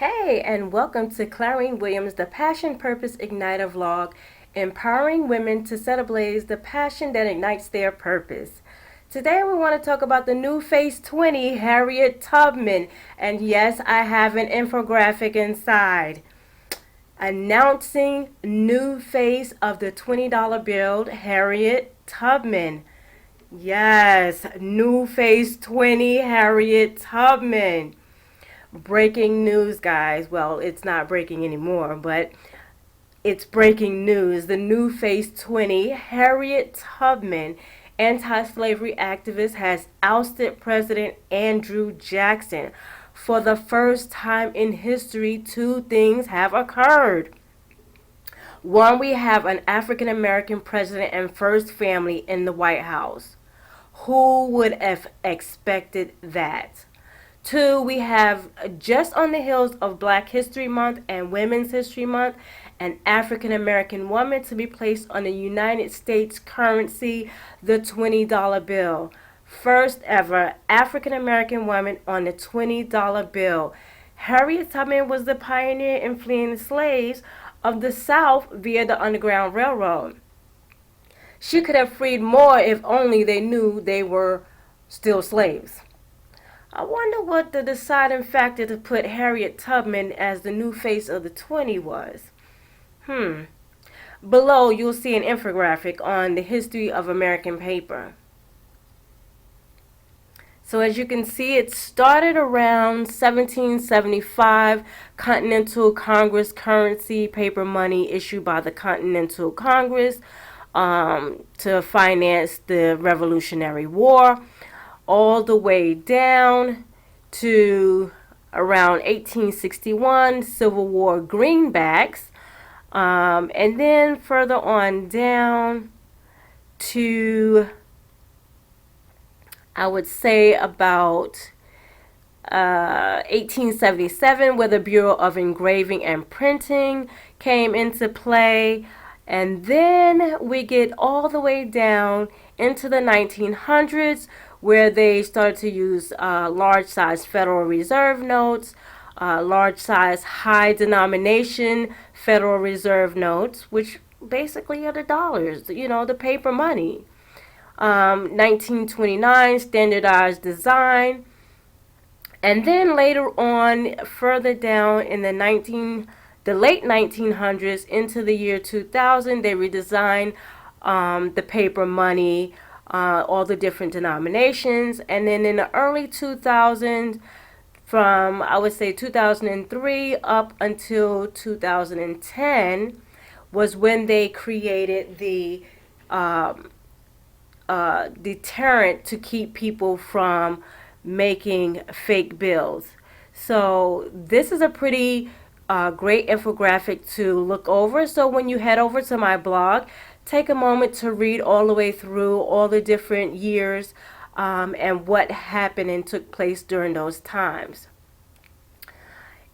Hey, and welcome to Clarine Williams, the Passion Purpose Igniter vlog, empowering women to set ablaze the passion that ignites their purpose. Today we want to talk about the new Face 20, Harriet Tubman, and yes, I have an infographic inside. Announcing new face of the $20 bill, Harriet Tubman. Yes, new face 20, Harriet Tubman. Breaking news, guys. Well, it's not breaking anymore, but it's breaking news. The new Face 20, Harriet Tubman, anti-slavery activist, has ousted President Andrew Jackson. For the first time in history, two things have occurred. One, we have an African American president and first family in the White House. Who would have expected that? Two, we have just on the heels of Black History Month and Women's History Month, an African American woman to be placed on the United States currency, the $20 bill. First ever African American woman on the $20 bill. Harriet Tubman was the pioneer in fleeing the slaves of the South via the Underground Railroad. She could have freed more if only they knew they were still slaves. I wonder what the deciding factor to put Harriet Tubman as the new face of the 20 was. Below, you'll see an infographic on the history of American paper. So as you can see, it started around 1775, Continental Congress currency, paper money issued by the Continental Congress to finance the Revolutionary War, all the way down to around 1861, Civil War greenbacks, and then further on down to, I would say, about 1877, where the Bureau of Engraving and Printing came into play. And then we get all the way down into the 1900s, where they started to use large size Federal Reserve notes, large size high denomination Federal Reserve notes, which basically are the dollars, the paper money. 1929, standardized design. And then later on, further down in the late 1900s into the year 2000, they redesigned the paper money, all the different denominations. And then in the early 2000s, from I would say 2003 up until 2010, was when they created the deterrent to keep people from making fake bills. So this is a pretty great infographic to look over. So when you head over to my blog, take a moment to read all the way through all the different years and what happened and took place during those times.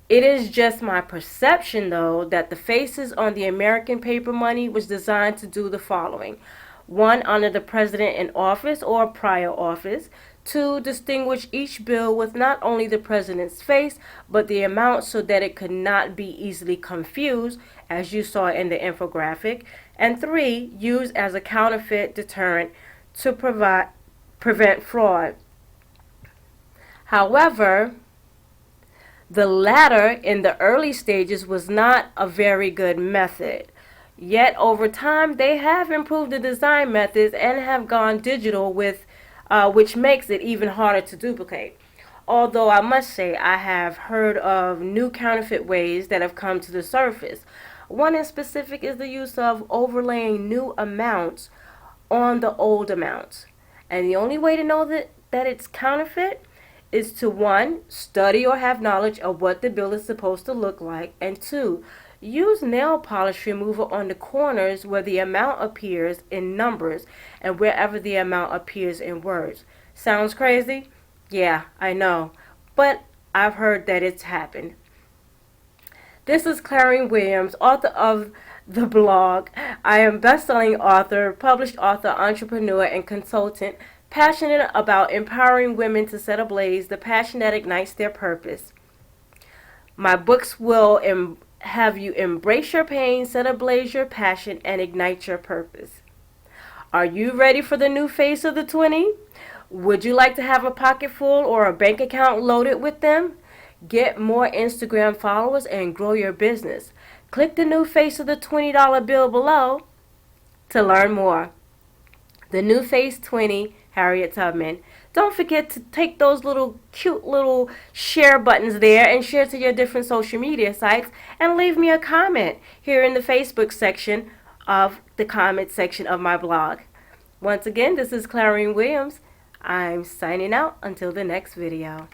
It is just my perception, though, that the faces on the American paper money was designed to do the following. One, honor the president in office or prior office. Two, distinguish each bill with not only the president's face, but the amount so that it could not be easily confused, as you saw in the infographic. And three, use as a counterfeit deterrent to prevent fraud. However, the latter in the early stages was not a very good method. Yet over time, they have improved the design methods and have gone digital which makes it even harder to duplicate. Although I must say I have heard of new counterfeit ways that have come to the surface. One in specific is the use of overlaying new amounts on the old amounts. And the only way to know that it's counterfeit is to, one, study or have knowledge of what the bill is supposed to look like, and two, use nail polish remover on the corners where the amount appears in numbers and wherever the amount appears in words. Sounds crazy? Yeah, I know. But I've heard that it's happened. This is Clarine Williams, author of the blog. I am best-selling author, published author, entrepreneur, and consultant, passionate about empowering women to set ablaze the passion that ignites their purpose. My books will have you embrace your pain, set ablaze your passion, and ignite your purpose. Are you ready for the new face of the 20? Would you like to have a pocket full or a bank account loaded with them? Get more Instagram followers and grow your business. Click the new face of the $20 bill below to learn more. The new face 20, Harriet Tubman. Don't forget to take those little cute little share buttons there and share to your different social media sites, and leave me a comment here in the Facebook section of the comment section of my blog. Once again, this is Clarine Williams. I'm signing out until the next video.